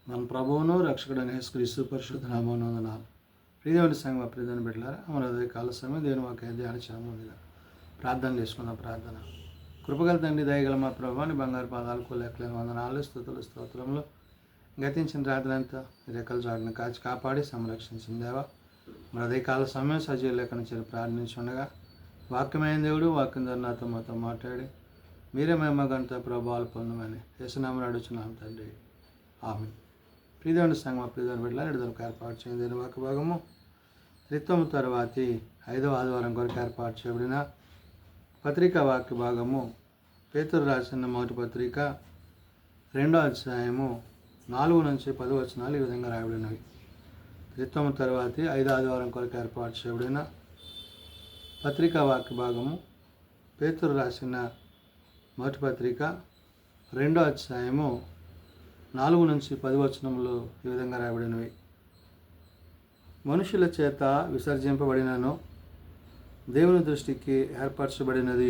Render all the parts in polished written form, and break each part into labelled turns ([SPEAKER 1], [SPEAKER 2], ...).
[SPEAKER 1] మన ప్రభువును రక్షకుడైన యేసుక్రీస్తు పరిశుద్ధ నామమున వందనాలు. ప్రియమైన సంఘం ప్రియమైన బిడ్డలారా, మన కాల సమయం దేవుని వాక్య ధ్యానించడం ముందుగా ప్రార్థన చేసుకున్న ప్రార్థన. కృపగల తండ్రి, దయగల మా ప్రభువాని బంగారు పాదాలకు లెక్కలేని వందనాలు, స్తుతులు, స్తోత్రములు. గతించిన రాత్రంతా రెక్కల చాటును కాచి కాపాడి సంరక్షించిన దేవా, మన కాల సమయం సజీవ లేఖను చేరి ప్రార్థించుండగా వాక్యమైన దేవుడు వాక్యం ద్వారా నాతో మాతో మాట్లాడి మీరే మేమగంత ప్రభావాలు పొందమని యేసునామమున అడుగుచున్నాం తండ్రి, ఆమేన్. ప్రియమైన సంఘం ప్రియమైన బిడ్డలారా, విడుదలకు ఏర్పాటు చేయబడిన వాక్య భాగము త్రిత్వము తర్వాతి 5వ ఆదివారం కొరకు ఏర్పాటు చేయబడిన పత్రికా వాక్య భాగము పేతురు రాసిన మొదటి పత్రిక 2వ అధ్యాయము 4 నుంచి 10 వచనాలు ఈ విధంగా రాయబడినవి. త్రిత్వము తర్వాతి 5వ ఆదివారం కొరకు ఏర్పాటు చేయబడిన పత్రికా వాక్య భాగము పేతురు రాసిన మొదటి పత్రిక 2వ అధ్యాయము 4 నుంచి 10 వచనములు ఈ విధంగా రాయబడినవి. మనుషుల చేత విసర్జింపబడినను దేవుని దృష్టికి ఏర్పరచబడినది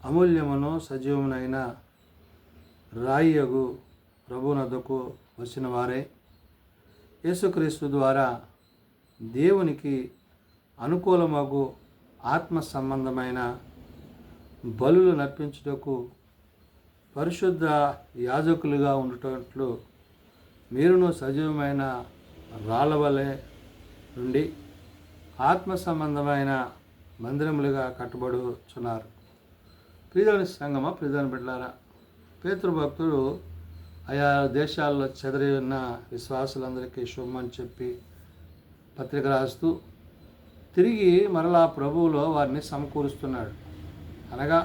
[SPEAKER 1] అమూల్యమును సజీవమునైన రాయియగు ప్రభువునొద్దకు వచ్చిన వారే యేసుక్రీస్తు ద్వారా దేవునికి అనుకూలమగు ఆత్మ సంబంధమైన బలులు నర్పించుటకు పరిశుద్ధ యాజకులుగా ఉండేటట్లు మీరును సజీవమైన రాళ్ళవలె నుండి ఆత్మ సంబంధమైన మందిరములుగా కట్టబడుచున్నారు. ప్రియమైన సంగమా, ప్రియమైన బిడ్డలారా, పేతురు భక్తుడు ఆయా దేశాల్లో చెదరి ఉన్న విశ్వాసులందరికీ శుభమని చెప్పి పత్రిక రాస్తూ తిరిగి మరలా ప్రభువులో వారిని సమకూరుస్తున్నాడు. అనగా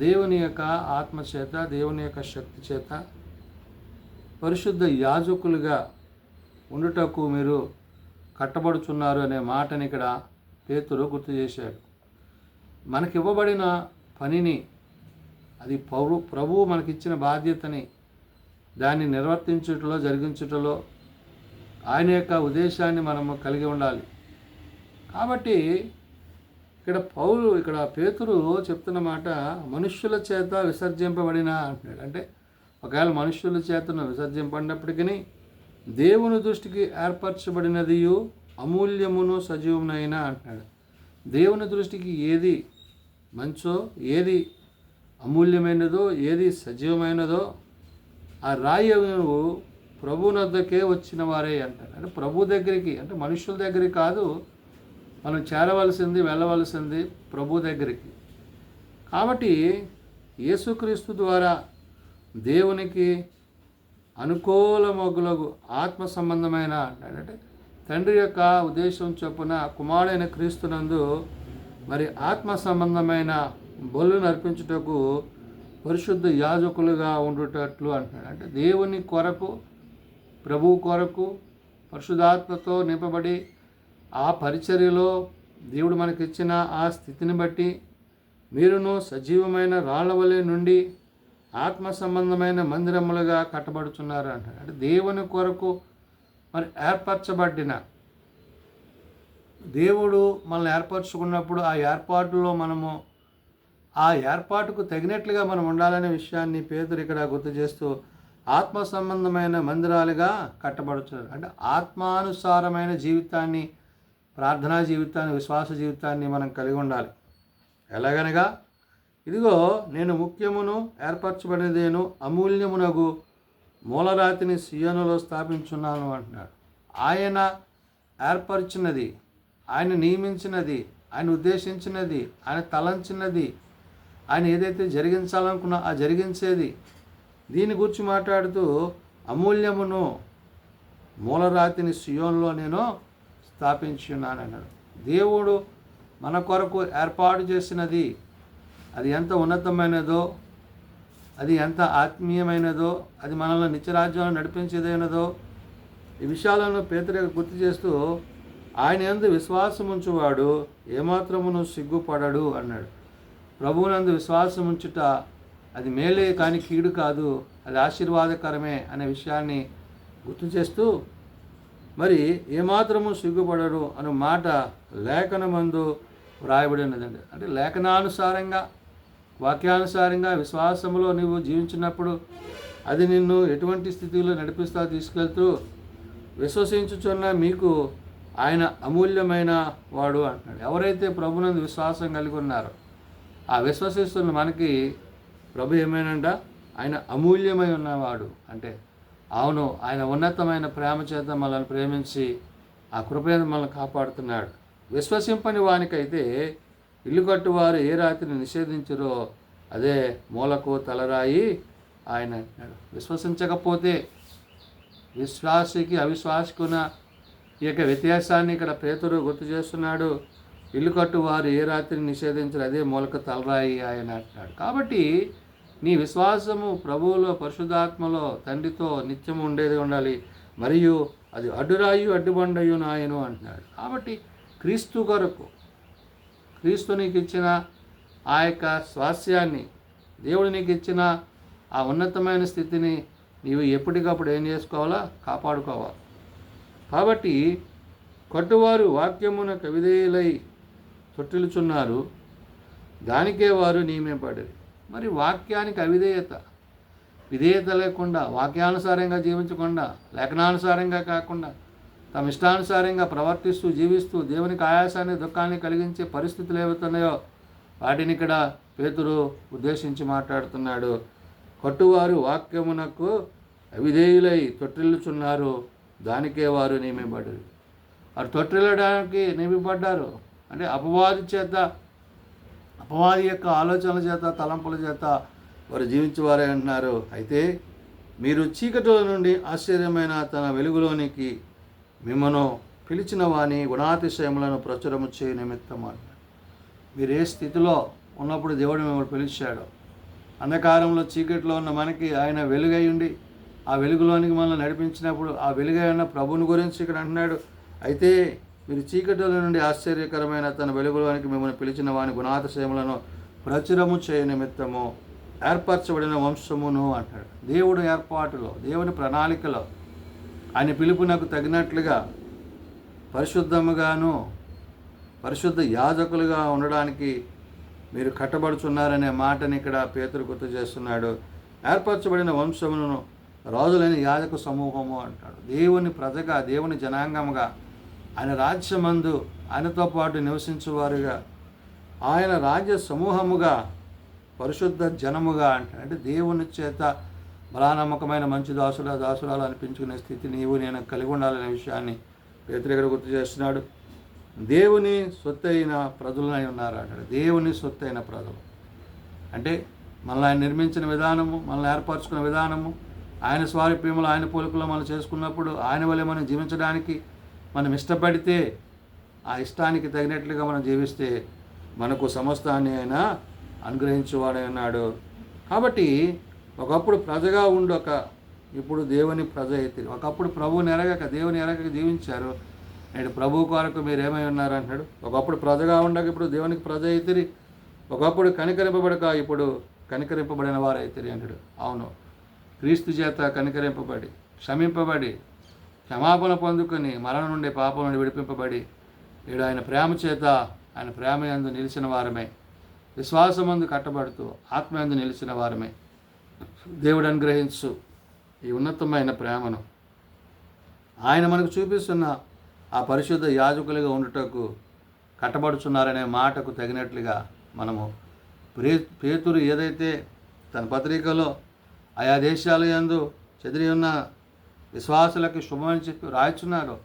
[SPEAKER 1] దేవుని యొక్క ఆత్మ చేత, దేవుని యొక్క శక్తి చేత పరిశుద్ధ యాజకులుగా ఉండుటకు మీరు కట్టబడుచున్నారు అనే మాటని ఇక్కడ పేతురు గుర్తు చేశాడు. మనకివ్వబడిన పనిని, అది ప్రభువు మనకిచ్చిన బాధ్యతని దాన్ని నిర్వర్తించుటలో, జరిగించుటలో ఆయన యొక్క ఉద్దేశాన్ని మనము కలిగి ఉండాలి. కాబట్టి ఇక్కడ పేతురు చెప్తున్న మాట మనుష్యుల చేత విసర్జింపబడిన అంటున్నాడు. అంటే ఒకవేళ మనుష్యుల చేతను విసర్జింపడినప్పటికీ దేవుని దృష్టికి ఏర్పరచబడినది అమూల్యమును సజీవమునైన అంటున్నాడు. దేవుని దృష్టికి ఏది మంచో, ఏది అమూల్యమైనదో, ఏది సజీవమైనదో ఆ రాయి ప్రభువునొద్దకే వచ్చిన వారే అంటాడు. అంటే ప్రభు దగ్గరికి, అంటే మనుషుల దగ్గరికి కాదు మనం చేరవలసింది, వెళ్ళవలసింది ప్రభు దగ్గరికి. కాబట్టి యేసుక్రీస్తు ద్వారా దేవునికి అనుకూలమగులగు ఆత్మ సంబంధమైన అంటే తండ్రి యొక్క ఉద్దేశం చొప్పున కుమారుడైన క్రీస్తునందు మరి ఆత్మ సంబంధమైన బలులను అర్పించుటకు పరిశుద్ధ యాజకులుగా ఉండుటట్లు అంటున్నాడు. అంటే దేవుని కొరకు, ప్రభువు కొరకు పరిశుద్ధాత్మతో నింపబడి ఆ పరిచర్యలో దేవుడు మనకిచ్చిన ఆ స్థితిని బట్టి మీరును సజీవమైన రాళ్ళవలె నుండి ఆత్మ సంబంధమైన మందిరములుగా కట్టబడుతున్నారు అంటారు. అంటే దేవుని కొరకు మరి ఏర్పరచబడిన దేవుడు మనల్ని ఏర్పరచుకున్నప్పుడు ఆ ఏర్పాటులో మనము ఆ ఏర్పాటుకు తగినట్లుగా మనం ఉండాలనే విషయాన్ని పేతురు ఇక్కడ గుర్తు చేస్తూ ఆత్మ సంబంధమైన మందిరాలుగా కట్టబడుతున్నారు. అంటే ఆత్మానుసారమైన జీవితాన్ని, ప్రార్థనా జీవితాన్ని, విశ్వాస జీవితాన్ని మనం కలిగి ఉండాలి. ఎలాగనగా ఇదిగో నేను ముఖ్యమును ఏర్పరచబడినదేను అమూల్యమునగు మూలరాతిని సియోనులో స్థాపించున్నాను అంటున్నాడు. ఆయన ఏర్పరిచినది, ఆయన నియమించినది, ఆయన ఉద్దేశించినది, ఆయన తలంచినది, ఆయన ఏదైతే జరిగించాలనుకున్నా ఆ జరిగించేది, దీని గురించి మాట్లాడుతూ అమూల్యమును మూలరాతిని సియోనులో నేను స్థాపించున్నాను అన్నాడు. దేవుడు మన కొరకు ఏర్పాటు చేసినది అది ఎంత ఉన్నతమైనదో, అది ఎంత ఆత్మీయమైనదో, అది మనల్ని నిత్యరాజ్యాలను నడిపించేదైనదో ఈ విషయాలను పేతురు గుర్తు చేస్తూ ఆయన యందు విశ్వాసం ఉంచువాడు ఏమాత్రమును సిగ్గుపడడు అన్నాడు. ప్రభువునందు విశ్వాసం ఉంచుట అది మేలే కానీ కీడు కాదు, అది ఆశీర్వాదకరమే అనే విషయాన్ని గుర్తు చేస్తూ మరి ఏమాత్రము సిగ్గుపడడు అనే మాట లేఖనమందు వ్రాయబడి ఉన్నదండి. అంటే లేఖనానుసారంగా, వాక్యానుసారంగా విశ్వాసంలో నీవు జీవించినప్పుడు అది నిన్ను ఎటువంటి స్థితిలో నడిపిస్తా తీసుకెళ్తూ విశ్వసించుచున్న మీకు ఆయన అమూల్యమైన వాడు అంటున్నాడు. ఎవరైతే ప్రభునందు విశ్వాసం కలిగి ఉన్నారో ఆ విశ్వసిస్తున్న మనకి ప్రభు ఏమైనంట, ఆయన అమూల్యమై ఉన్నవాడు అంటే అవును, ఆయన ఉన్నతమైన ప్రేమ చేత మనల్ని ప్రేమించి ఆ కృపను మనల్ని కాపాడుతున్నాడు. విశ్వసింపని వానికైతే ఇల్లు కట్టువారు ఏ రాత్రిని నిషేధించరో అదే మూలకు తలరాయి ఆయన అంటున్నాడు. విశ్వసించకపోతే విశ్వాసికి అవిశ్వాసికున్న ఈ యొక్క వ్యత్యాసాన్ని ఇక్కడ పేతురు గుర్తు చేస్తున్నాడు. ఇల్లు కట్టువారు ఏ రాత్రిని నిషేధించరు అదే మూలకు తలరాయి ఆయన అంటున్నాడు. కాబట్టి నీ విశ్వాసము ప్రభువులో పరిశుద్ధాత్మలో తండ్రితో నిత్యము ఉండేది ఉండాలి, మరియు అది అడ్డురాయు అడ్డుబండయు నాయను అంటున్నాడు. కాబట్టి క్రీస్తు కొరకు క్రీస్తు నీకు ఇచ్చిన ఆ యొక్క స్వాస్యాన్ని, దేవుడు నీకు ఇచ్చిన ఆ ఉన్నతమైన స్థితిని నీవు ఎప్పటికప్పుడు ఏం చేసుకోవాలా, కాపాడుకోవాలి. కాబట్టి కట్టువారు వాక్యమునకు విధేయులై తొట్టిల్చున్నారు, దానికే వారు నియమింపబడిరి. మరి వాక్యానికి విధేయత లేకుండా, వాక్యానుసారంగా జీవించకుండా, లేఖనానుసారంగా కాకుండా తమ ఇష్టానుసారంగా ప్రవర్తిస్తూ జీవిస్తూ దేవునికి ఆయాసాన్ని దుఃఖాన్ని కలిగించే పరిస్థితులు ఏవవుతున్నాయో వాటిని ఇక్కడ పేతురు ఉద్దేశించి మాట్లాడుతున్నాడు. కట్టువారు వాక్యమునకు అవిధేయులై తొట్టిల్లుచున్నారు, దానికే వారు నియమింపబడ్డారు. వారు తొట్టిల్లడానికి నియమింపడ్డారు అంటే అపవాది యొక్క ఆలోచనల చేత తలంపుల చేత వారు జీవించేవారే అంటున్నారు. అయితే మీరు చీకటిలో నుండి ఆశ్చర్యమైన తన వెలుగులోనికి మిమ్మను పిలిచిన వాని గుణాతిశయములను ప్రచురము చేయ నిమిత్తం అంటారు. మీరు ఏ స్థితిలో ఉన్నప్పుడు దేవుడు మిమ్మల్ని పిలిచాడు, అంధకారంలో చీకటిలో ఉన్న మనకి ఆయన వెలుగై ఉండి ఆ వెలుగులోనికి మనల్ని నడిపించినప్పుడు ఆ వెలుగై ఉన్న ప్రభుని గురించి ఇక్కడ అంటున్నాడు. అయితే మీరు చీకటిలో నుండి ఆశ్చర్యకరమైన తన వెలుగులోనికి మిమ్మల్ని పిలిచిన వాని గుణాతిశయములను ప్రచురము చేయ నిమిత్తము ఏర్పరచబడిన వంశమును అంటాడు. దేవుడు ఏర్పాటులో, దేవుని ప్రణాళికలో ఆయన పిలుపునకు తగినట్లుగా పరిశుద్ధముగాను పరిశుద్ధ యాజకులుగా ఉండడానికి మీరు కట్టబడుచున్నారనే మాటని ఇక్కడ పేతురు గుర్తు చేస్తున్నాడు. ఏర్పరచబడిన వంశమును రాజులైన యాజక సమూహము అంటాడు. దేవుని ప్రజగా, దేవుని జనాంగముగా, ఆయన రాజ్యమందు ఆయనతో పాటు నివసించేవారుగా, ఆయన రాజ్య సమూహముగా, పరిశుద్ధ జనముగా అంటాడు. అంటే దేవుని చేత బలానమ్మకమైన మంచి దాసురాలు అనిపించుకునే స్థితి నీవు నేను కలిగి ఉండాలనే విషయాన్ని పేతురు ఇక్కడ గుర్తు చేస్తున్నాడు. దేవుని సొత్తైన ప్రజలై ఉన్నారు అంటాడు. దేవుని సొత్తైన ప్రజలు అంటే మనల్ని ఆయన నిర్మించిన విధానము, మనల్ని ఏర్పరచుకున్న విధానము, ఆయన స్వారూప్యములు ఆయన పోలికలో మనం చేసుకున్నప్పుడు ఆయన వల్లే మనం జీవించడానికి మనం ఇష్టపడితే, ఆ ఇష్టానికి తగినట్లుగా మనం జీవిస్తే మనకు సమస్తాన్ని ఆయన అనుగ్రహించేవాడై ఉన్నాడు. కాబట్టి ఒకప్పుడు ప్రజగా ఇప్పుడు దేవుని ప్రజ అయితే, ఒకప్పుడు ప్రభువుని ఎరగక దేవుని ఎరగక జీవించారు, నేడు ప్రభు కొరకు మీరు ఏమై ఉన్నారు అంటాడు. ఒకప్పుడు ప్రజగా ఉండక ఇప్పుడు దేవునికి ప్రజ అయితిరి, ఒకప్పుడు కనికరింపబడక ఇప్పుడు కనికరింపబడిన వారు అయితిరి అంటాడు. అవును, క్రీస్తు చేత కనికరింపబడి, క్షమింపబడి, క్షమాపణ పొందుకొని మరణం నుండి పాపం నుండి విడిపింపబడి నేడు ఆయన ప్రేమ చేత ఆయన ప్రేమ యందు నిలిచిన వారమే, విశ్వాసమందు కట్టబడుతూ ఆత్మయందు నిలిచిన వారమే దేవుడు అనుగ్రహించు ఈ ఉన్నతమైన ప్రేమను ఆయన మనకు చూపిస్తున్న ఆ పరిశుద్ధ యాజకులుగా ఉండుటకు కట్టబడుచున్నారనే మాటకు తగినట్లుగా మనము పేతురు ఏదైతే తన పత్రికలో ఆయా దేశాల యందు చెదిరి ఉన్న విశ్వాసులకు శుభమని చెప్పి రాయిచున్నారో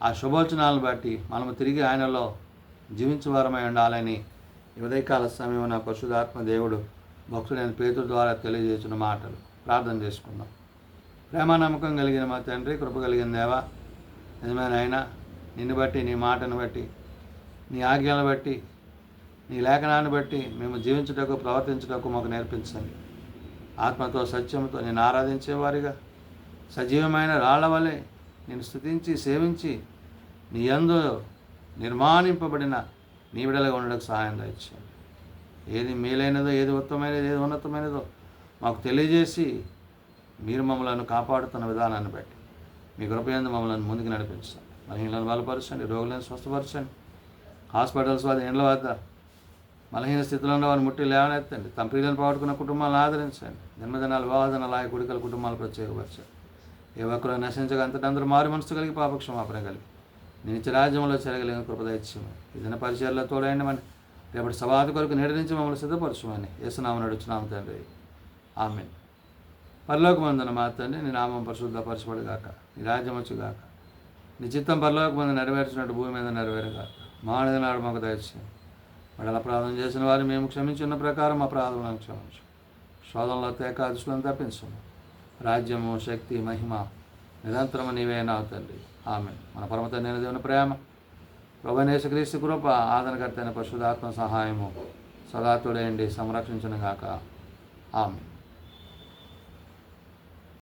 [SPEAKER 1] ఆ శుభవచనాలను బట్టి మనము తిరిగి ఆయనలో జీవించేవారమై ఉండాలని ఈ ఉదయకాల సమయం పరిశుద్ధాత్మ దేవుడు భక్తుడైన పేతురు ద్వారా తెలియజేసిన మాటలు ప్రార్థన చేసుకుందాం. ప్రేమ నమ్మకం కలిగిన మా తండ్రి, కృప కలిగిన దేవా, నిజమైన ఆయన నిన్ను బట్టి, నీ మాటను బట్టి, నీ ఆజ్ఞలను బట్టి, నీ లేఖనాన్ని బట్టి మేము జీవించుటకు ప్రవర్తించుటకు మాకు నేర్పించండి. ఆత్మతో సత్యంతో నేను ఆరాధించేవారిగా సజీవమైన రాళ్ల వలె నేను స్తుతించి సేవించి నీ యందు నిర్మాణింపబడిన నీ విడలుగా ఉండడానికి సహాయం దయచేయండి. ఏది మేలైనదో, ఏది ఉత్తమైనదో, ఏది ఉన్నతమైనదో మాకు తెలియజేసి మీరు మమ్మల్ని కాపాడుతున్న విధానాన్ని బట్టి మీ కృపయందు మమ్మల్ని ముందుకు నడిపించండి. మహిళలను బలపరచండి, రోగులను స్వస్థపరచండి, హాస్పిటల్స్ వద్ద, ఇండ్ల వద్ద బలహీన స్థితిలో ఉన్న వారిని ముట్టి లేవనెత్తండి. తమ ప్రియులను పోగొట్టుకున్న కుటుంబాలను ఆదరించండి. జన్మదినాలు, వివాహదినాలు, ఆయా కుడికల కుటుంబాలు ప్రత్యేకపరచండి. ఏ ఒక్కరు నశించగా అంతటి అందరూ మారు మనసు కలిగి పాపక్షమాపణ కలిగి నిత్య రాజ్యంలో చెరగలిగిన కృపదైత్యము ఈ దిన పరిచయాల్లో తోడైండి మన రేపటి సమాధి కొరకు నేటి నుంచి మమ్మల్ని సిద్ధపరచుమని యేసునామమున నడుచున్నాము తండ్రి. ఆమేన్. పరలోకమందున మా తండ్రి, నీ నామం పరిశుద్ధపరచబడుగాక, నీ రాజ్యం వచ్చుగాక, నీ చిత్తం పరలోకమందు నెరవేర్చినట్టు భూమి మీద నెరవేరుగాక. మానది నాడు మాకు దయచేయండి. వాడు అపరాధం చేసిన వారు మేము క్షమించిన ప్రకారం అపరాధములను క్షమించు. శోధనలో తేక దుష్టులను తప్పించము. రాజ్యము, శక్తి, మహిమ నిరంతరము నీవే నా తండ్రి. ఆమేన్. మన పరమ తండ్రి అయిన దేవుని ప్రేమ, ప్రభువైన యేసుక్రీస్తు కృప, ఆదరణకర్త అయిన పరిశుద్ధాత్మ సహాయము సదా తోడేయండి, సంరక్షించును గాక. ఆమేన్.